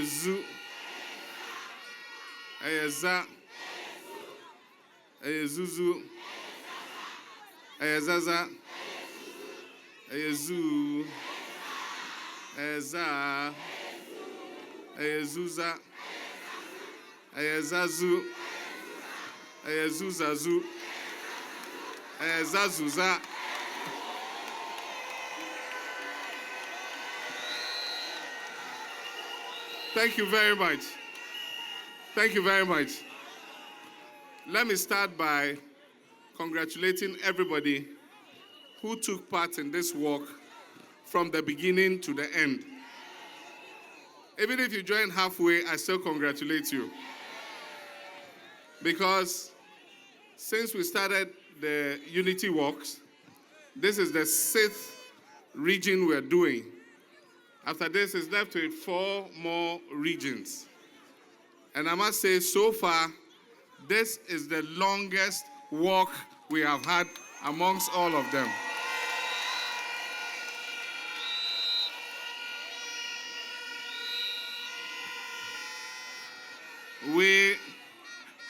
Eyezu, Eyeza, Eyezuzu, Eyezaza, Eyezu, Eyeza, Eyezuza, Eyezazu, Eyezuzazu, Eyezazuza. Thank you very much. Thank you very much. Let me start by congratulating everybody who took part in this walk from the beginning to the end. Even if you joined halfway, I still congratulate you. Because since we started the Unity Walks, this is the 6th region we're doing. After this, it's left with 4 more regions. And I must say, so far, this is the longest walk we have had amongst all of them. We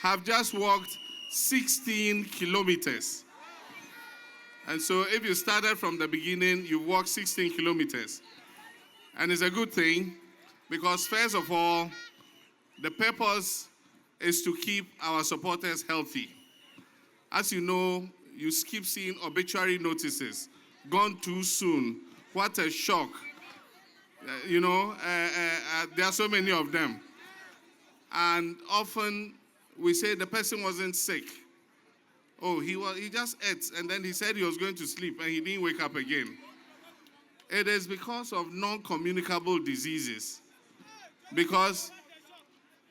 have just walked 16 kilometers. And so if you started from the beginning, you walked 16 kilometers. And it's a good thing because, first of all, the purpose is to keep our supporters healthy. As you know, you keep seeing obituary notices. Gone too soon. What a shock. There are so many of them. And often we say the person wasn't sick. Oh, he just ate and then he said he was going to sleep and he didn't wake up again. It is because of non-communicable diseases. Because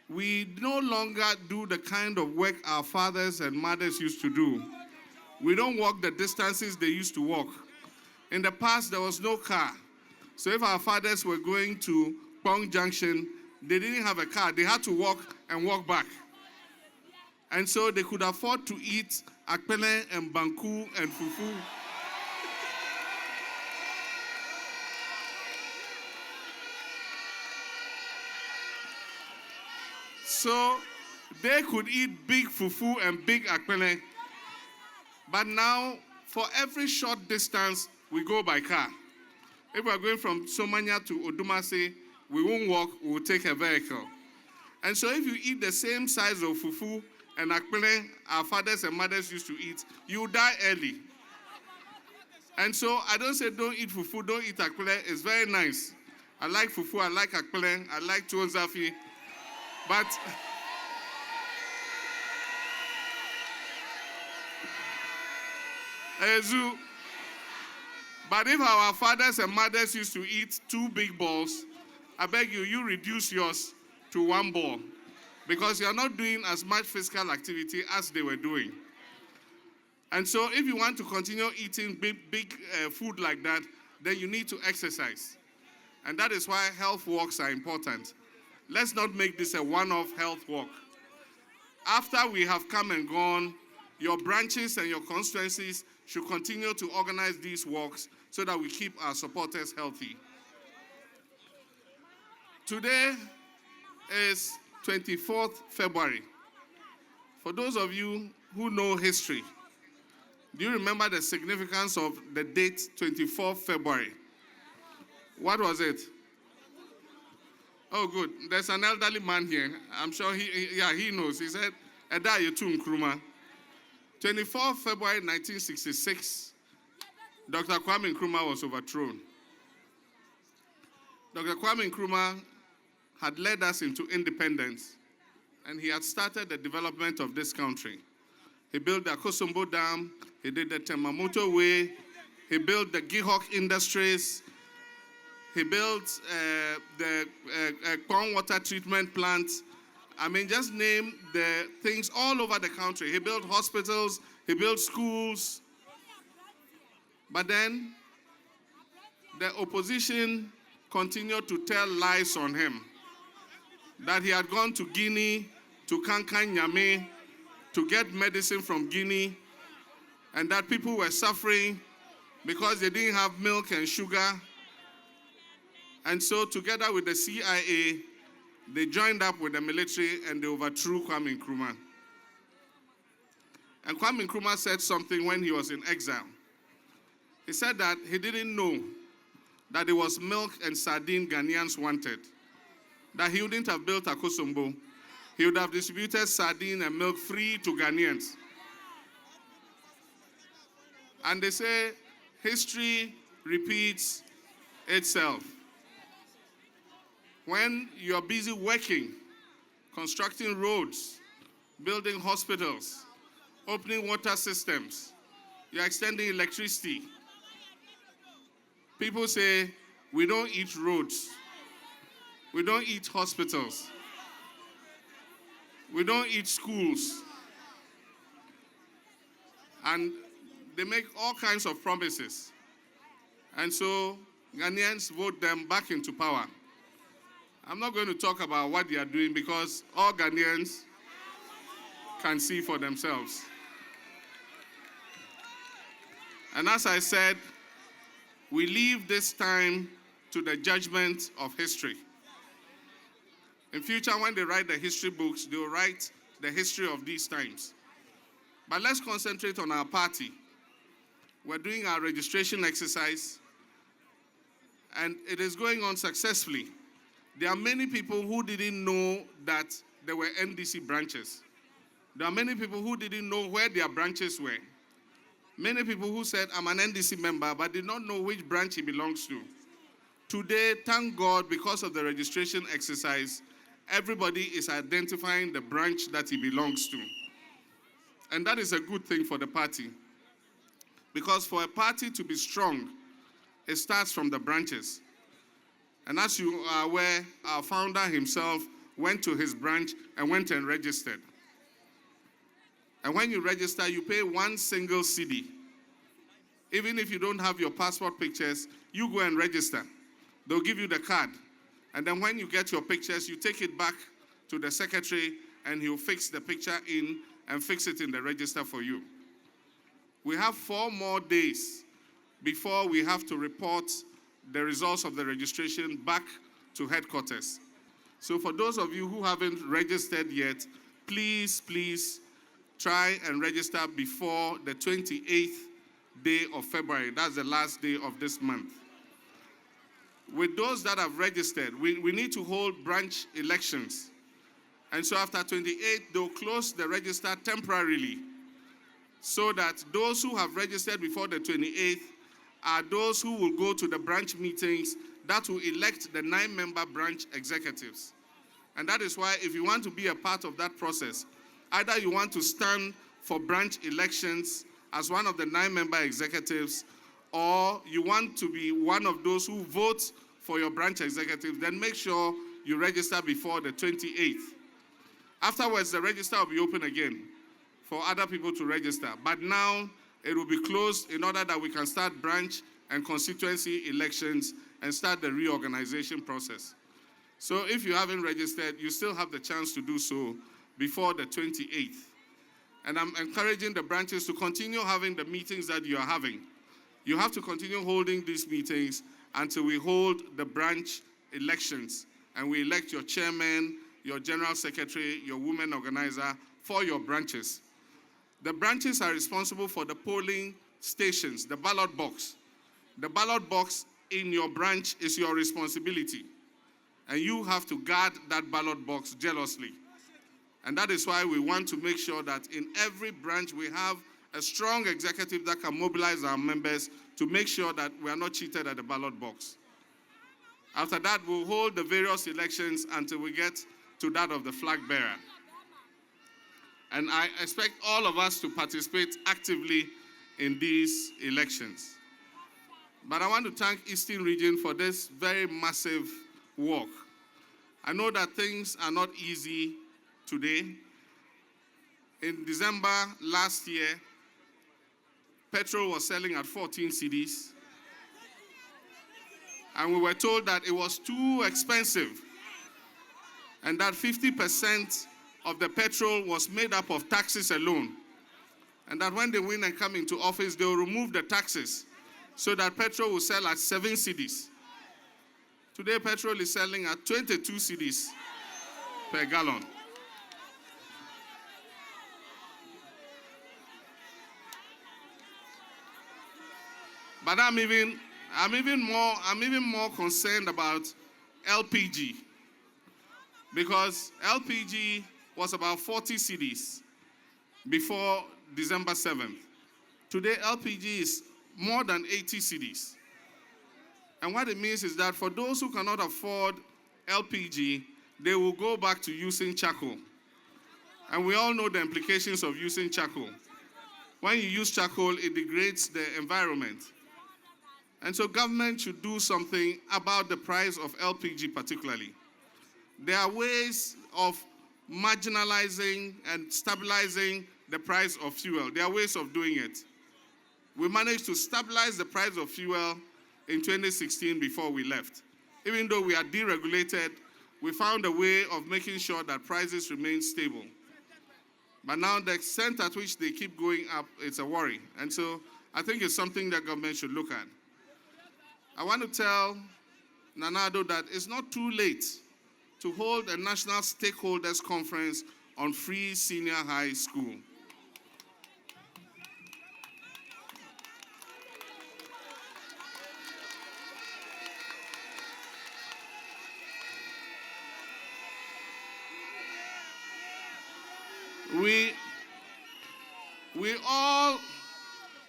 we no longer do the kind of work our fathers and mothers used to do. We don't walk the distances they used to walk. In the past, there was no car. So if our fathers were going to Pong Junction, they didn't have a car. They had to walk and walk back. And so they could afford to eat akpele and banku and fufu. So they could eat big fufu and big akpele. But now, for every short distance, we go by car. If we're going from Somanya to Odumase, we won't walk, we'll take a vehicle. And so if you eat the same size of fufu and akpele our fathers and mothers used to eat, you die early. And so I don't say don't eat fufu, don't eat akpele. It's very nice. I like fufu, I like akpele, I like tuonzafi. But if our fathers and mothers used to eat 2 big balls, I beg you reduce yours to 1 ball. Because you're not doing as much physical activity as they were doing. And so if you want to continue eating big food like that, then you need to exercise. And that is why health walks are important. Let's not make this a one-off health walk. After we have come and gone, your branches and your constituencies should continue to organize these walks so that we keep our supporters healthy. Today is 24th February. For those of you who know history, do you remember the significance of the date 24th February? What was it? Oh, good. There's an elderly man here. I'm sure he knows. He said, Eda Yetu Nkrumah. 24th February 1966, Dr. Kwame Nkrumah was overthrown. Dr. Kwame Nkrumah had led us into independence, and he had started the development of this country. He built the Akosombo Dam, he did the Temamoto Way, he built the Gihok Industries, he built the Pond Water Treatment Plant. I mean, just name the things all over the country. He built hospitals, he built schools. But then, the opposition continued to tell lies on him. That he had gone to Guinea, to Kankan Nyame, to get medicine from Guinea, and that people were suffering because they didn't have milk and sugar. And so, together with the CIA, They joined up with the military and they overthrew Kwame Nkrumah. And Kwame Nkrumah said something when he was in exile. He said that he didn't know that it was milk and sardine Ghanaians wanted. That he wouldn't have built Akosombo. He would have distributed sardine and milk free to Ghanaians. And they say history repeats itself. When you're busy working, constructing roads, building hospitals, opening water systems, you're extending electricity, people say, we don't eat roads, we don't eat hospitals, we don't eat schools. And they make all kinds of promises. And so Ghanaians vote them back into power. I'm not going to talk about what they are doing because all Ghanaians can see for themselves. And as I said, we leave this time to the judgment of history. In future, when they write the history books, they will write the history of these times. But let's concentrate on our party. We're doing our registration exercise, and it is going on successfully. There are many people who didn't know that there were NDC branches. There are many people who didn't know where their branches were. Many people who said, I'm an NDC member, but did not know which branch he belongs to. Today, thank God, because of the registration exercise, everybody is identifying the branch that he belongs to. And that is a good thing for the party. Because for a party to be strong, it starts from the branches. And as you are aware, our founder himself went to his branch and went and registered. And when you register, you pay one single cedi. Even if you don't have your passport pictures, you go and register. They'll give you the card. And then when you get your pictures, you take it back to the secretary and he'll fix the picture in and fix it in the register for you. We have 4 more days before we have to report the results of the registration back to headquarters. So for those of you who haven't registered yet, please try and register before the 28th day of February. That's the last day of this month. With those that have registered, we need to hold branch elections. And so after 28th, they'll close the register temporarily so that those who have registered before the 28th are those who will go to the branch meetings that will elect the 9-member branch executives. And that is why if you want to be a part of that process, either you want to stand for branch elections as one of the 9-member executives, or you want to be one of those who vote for your branch executive, then make sure you register before the 28th. Afterwards, the register will be open again for other people to register. But now, it will be closed in order that we can start branch and constituency elections and start the reorganization process. So if you haven't registered, you still have the chance to do so before the 28th. And I'm encouraging the branches to continue having the meetings that you are having. You have to continue holding these meetings until we hold the branch elections and we elect your chairman, your general secretary, your women organizer for your branches. The branches are responsible for the polling stations, the ballot box. The ballot box in your branch is your responsibility. And you have to guard that ballot box jealously. And that is why we want to make sure that in every branch we have a strong executive that can mobilize our members to make sure that we are not cheated at the ballot box. After that, we'll hold the various elections until we get to that of the flag bearer. And I expect all of us to participate actively in these elections. But I want to thank Eastern Region for this very massive work. I know that things are not easy today. In December last year, petrol was selling at 14 cedis. And we were told that it was too expensive and that 50% of the petrol was made up of taxes alone. And that when they win and come into office, they will remove the taxes so that petrol will sell at 7 cedis. Today, petrol is selling at 22 cedis. per gallon. But I'm even more concerned about LPG, because LPG was about 40 cedis before December 7th. Today, LPG is more than 80 cedis. And what it means is that for those who cannot afford LPG, they will go back to using charcoal. And we all know the implications of using charcoal. When you use charcoal, it degrades the environment. And so government should do something about the price of LPG particularly. There are ways of marginalizing and stabilizing the price of fuel. There are ways of doing it. We managed to stabilize the price of fuel in 2016 before we left. Even though we are deregulated, we found a way of making sure that prices remain stable. But now the extent at which they keep going up, it's a worry. And so I think it's something that government should look at. I want to tell Nana Addo that it's not too late to hold a national stakeholders conference on free senior high school.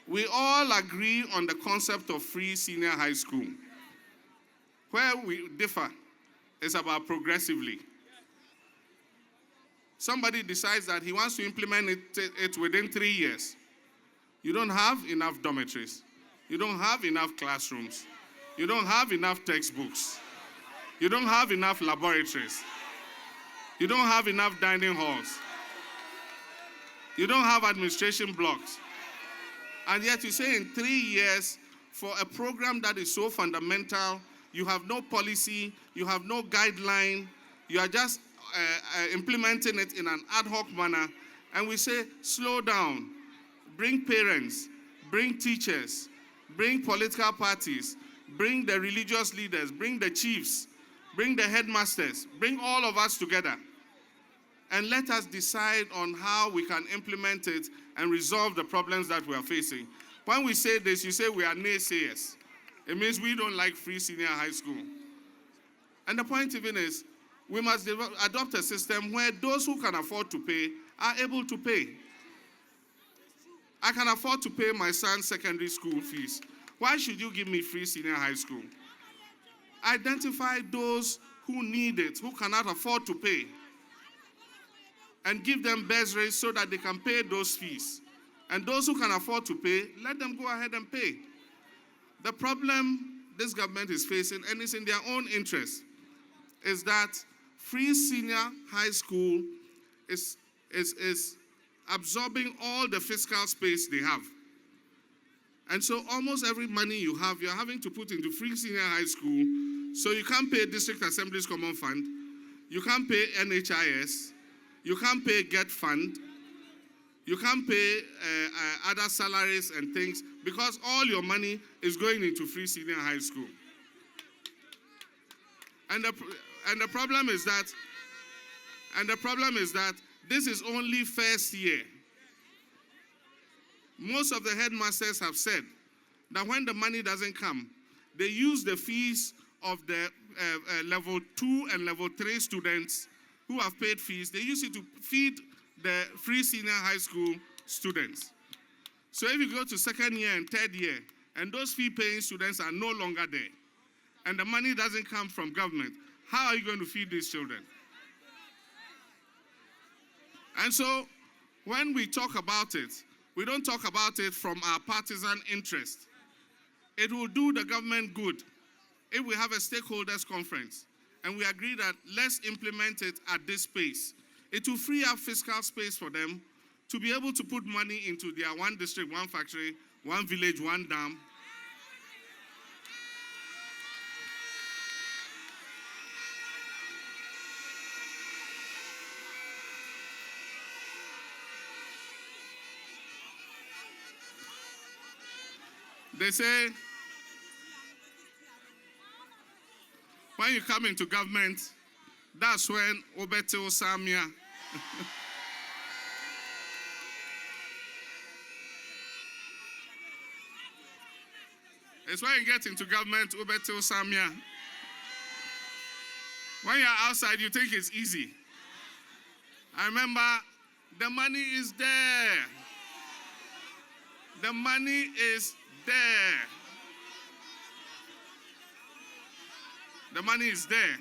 We all agree on the concept of free senior high school. Where we differ is about progressively. Somebody decides that he wants to implement it within 3 years. You don't have enough dormitories. You don't have enough classrooms. You don't have enough textbooks. You don't have enough laboratories. You don't have enough dining halls. You don't have administration blocks. And yet you say in 3 years, for a program that is so fundamental, you have no policy, you have no guideline, you are just implementing it in an ad hoc manner. And we say, slow down, bring parents, bring teachers, bring political parties, bring the religious leaders, bring the chiefs, bring the headmasters, bring all of us together. And let us decide on how we can implement it and resolve the problems that we are facing. When we say this, you say we are naysayers. It means we don't like free senior high school. And the point even is, we must adopt a system where those who can afford to pay are able to pay. I can afford to pay my son's secondary school fees. Why should you give me free senior high school? Identify those who need it, who cannot afford to pay, and give them bursaries so that they can pay those fees. And those who can afford to pay, let them go ahead and pay. The problem this government is facing, and it's in their own interest, is that free senior high school is absorbing all the fiscal space they have. And so almost every money you have, you're having to put into free senior high school. So you can't pay District Assembly's Common Fund, you can't pay NHIS, you can't pay Get Fund, you can't pay other salaries and things, because all your money is going into free senior high school. And the problem is that this is only first year. Most of the headmasters have said that when the money doesn't come, they use the fees of the level 2 and level 3 students who have paid fees. They use it to feed the free senior high school students. So if you go to second year and third year, and those fee-paying students are no longer there, and the money doesn't come from government, how are you going to feed these children? And so when we talk about it, we don't talk about it from our partisan interest. It will do the government good if we have a stakeholders conference and we agree that let's implement it at this pace. It will free up fiscal space for them to be able to put money into their one district, one factory, one village, one dam. They say, when you come into government, That's when Obetil Samia. It's when you get into government, Obetil Samia. When you're outside, you think it's easy. I remember the money is there. The money is there. The money is there.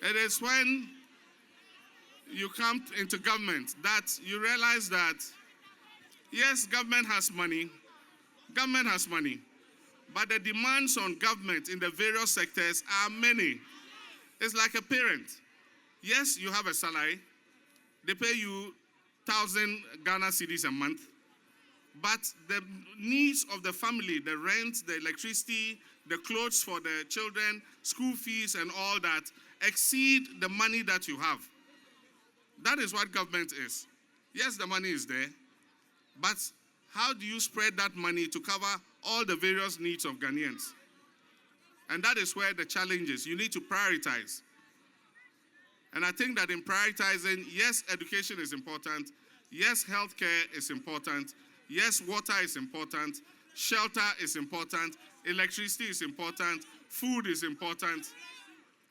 It is when you come into government that you realize that, yes, government has money, but the demands on government in the various sectors are many. It's like a parent. Yes, you have a salary. They pay you 1,000 Ghana cedis a month. But the needs of the family, the rent, the electricity, the clothes for the children, school fees and all that exceed the money that you have. That is what government is. Yes, the money is there. But how do you spread that money to cover all the various needs of Ghanaians? And that is where the challenge is. You need to prioritize. And I think that in prioritizing, yes, education is important. Yes, healthcare is important. Yes, water is important. Shelter is important. Electricity is important. Food is important.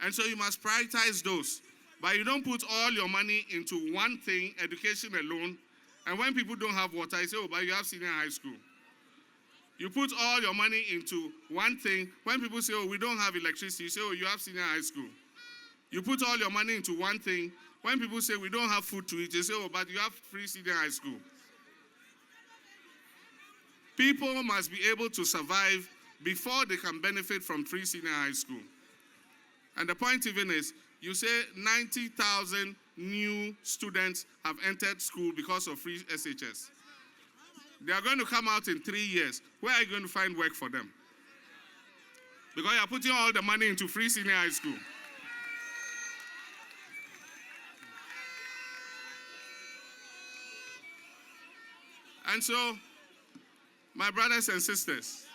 And so you must prioritize those. But you don't put all your money into one thing, education alone. And when people don't have water, you say, oh, but you have senior high school. You put all your money into one thing. When people say, oh, we don't have electricity, you say, oh, you have senior high school. You put all your money into one thing. When people say, we don't have food to eat, you say, oh, but you have free senior high school. People must be able to survive before they can benefit from free senior high school. And the point even is, you say 90,000 new students have entered school because of free SHS. They are going to come out in 3 years. Where are you going to find work for them? Because you are putting all the money into free senior high school. And so, my brothers and sisters,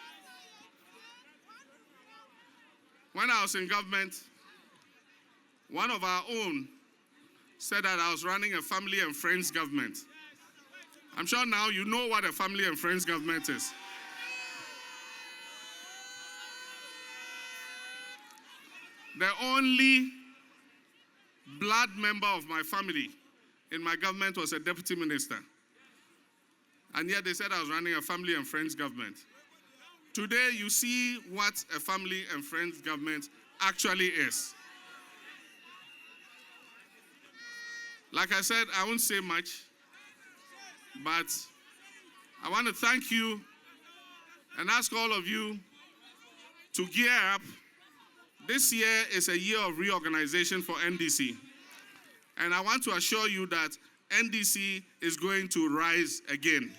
when I was in government, one of our own said that I was running a family and friends government. I'm sure now you know what a family and friends government is. The only blood member of my family in my government was a deputy minister. And yet they said I was running a family and friends government. Today you see what a family and friends government actually is. Like I said, I won't say much, but I want to thank you and ask all of you to gear up. This year is a year of reorganization for NDC. And I want to assure you that NDC is going to rise again.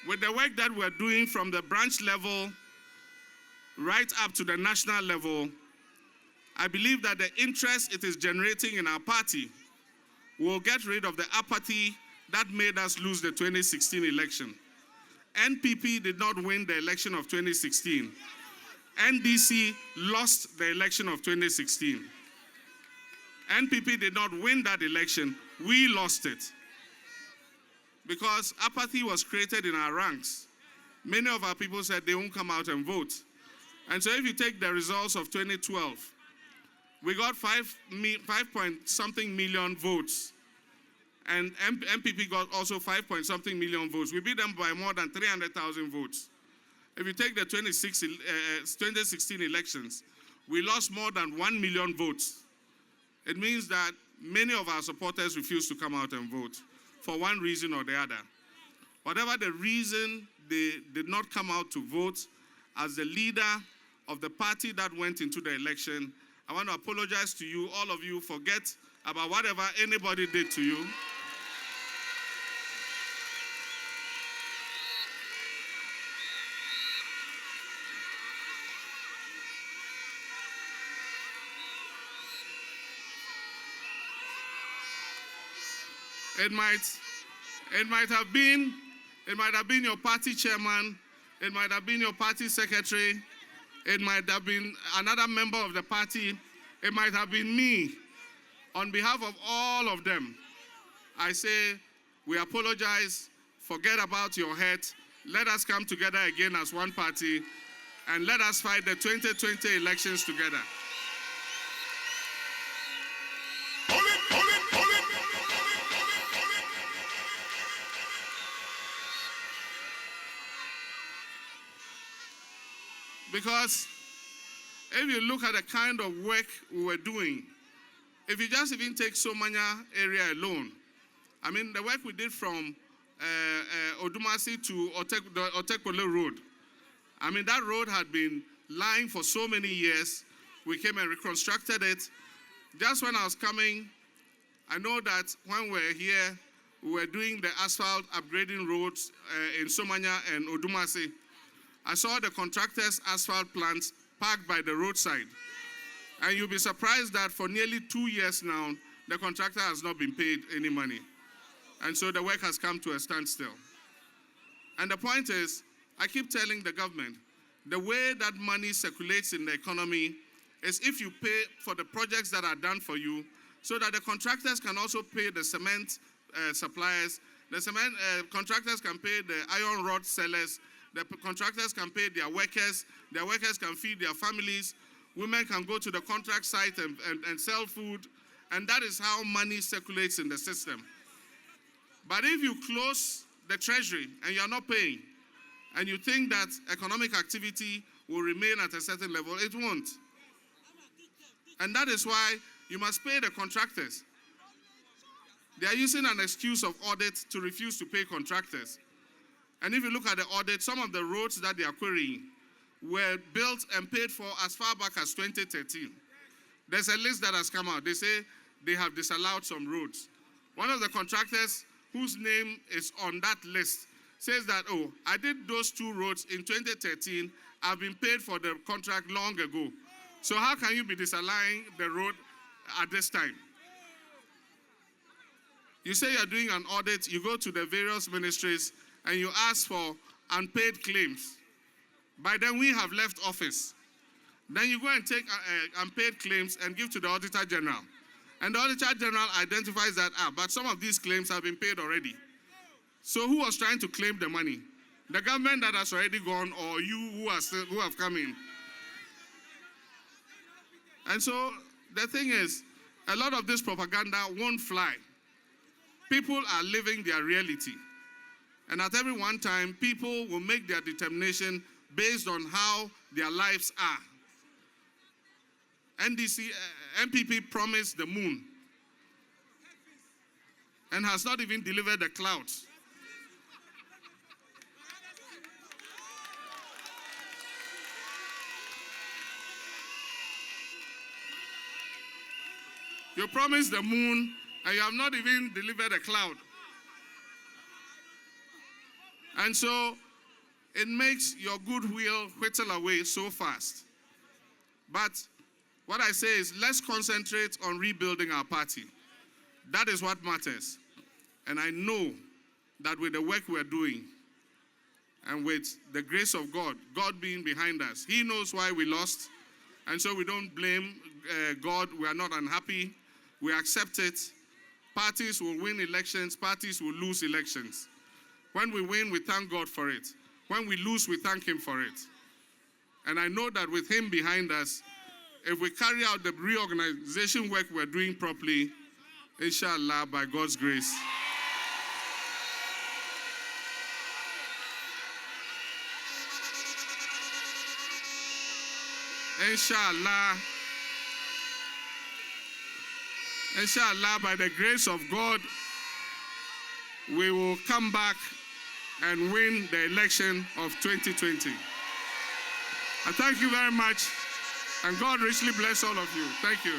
With the work that we're doing from the branch level right up to the national level, I believe that the interest it is generating in our party will get rid of the apathy that made us lose the 2016 election. NPP did not win the election of 2016. NDC lost the election of 2016. NPP did not win that election. We lost it. Because apathy was created in our ranks. Many of our people said they won't come out and vote. And so if you take the results of 2012, we got 5 point something million votes. And MPP got also 5 point something million votes. We beat them by more than 300,000 votes. If you take the 2016 elections, we lost more than 1 million votes. It means that many of our supporters refused to come out and vote for one reason or the other. Whatever the reason, they did not come out to vote. As the leader of the party that went into the election, I want to apologize to you, all of you. Forget about whatever anybody did to you. It might have been your party chairman, it might have been your party secretary, it might have been another member of the party, it might have been me. On behalf of all of them, I say we apologize, forget about your hate, let us come together again as one party, and let us fight the 2020 elections together. Because if you look at the kind of work we were doing, if you just even take Somanya area alone, I mean, the work we did from Odumasi to the Otekpole Road, I mean, that road had been lying for so many years. We came and reconstructed it. Just when I was coming, I know that when we were here, we were doing the asphalt upgrading roads in Somanya and Odumasi. I saw the contractors' asphalt plants parked by the roadside. And you'll be surprised that for nearly 2 years now, the contractor has not been paid any money. And so the work has come to a standstill. And the point is, I keep telling the government, the way that money circulates in the economy is if you pay for the projects that are done for you, so that the contractors can also pay the cement suppliers, the cement contractors can pay the iron rod sellers, the contractors can pay their workers can feed their families, women can go to the contract site and sell food, and that is how money circulates in the system. But if you close the treasury and you're not paying, and you think that economic activity will remain at a certain level, it won't. And that is why you must pay the contractors. They are using an excuse of audit to refuse to pay contractors. And if you look at the audit, some of the roads that they are querying were built and paid for as far back as 2013. There's a list that has come out. They say they have disallowed some roads. One of the contractors whose name is on that list says that, oh, I did those 2 roads in 2013. I've been paid for the contract long ago. So how can you be disallowing the road at this time? You say you're doing an audit, you go to the various ministries, and you ask for unpaid claims. By then, we have left office. Then you go and take unpaid claims and give to the Auditor General. And the Auditor General identifies that, but some of these claims have been paid already. So who was trying to claim the money? The government that has already gone, or you who have come in? And so the thing is, a lot of this propaganda won't fly. People are living their reality. And at every one time, people will make their determination based on how their lives are. NDC, MPP promised the moon and has not even delivered the clouds. You promised the moon and you have not even delivered a cloud. And so it makes your goodwill whittle away so fast. But what I say is, let's concentrate on rebuilding our party. That is what matters. And I know that with the work we're doing and with the grace of God, God being behind us, He knows why we lost. And so we don't blame God. We are not unhappy. We accept it. Parties will win elections. Parties will lose elections. When we win, we thank God for it. When we lose, we thank Him for it. And I know that with Him behind us, if we carry out the reorganization work we're doing properly, inshallah, by God's grace, inshallah, by the grace of God, we will come back and win the election of 2020. I thank you very much, and God richly bless all of you. Thank you.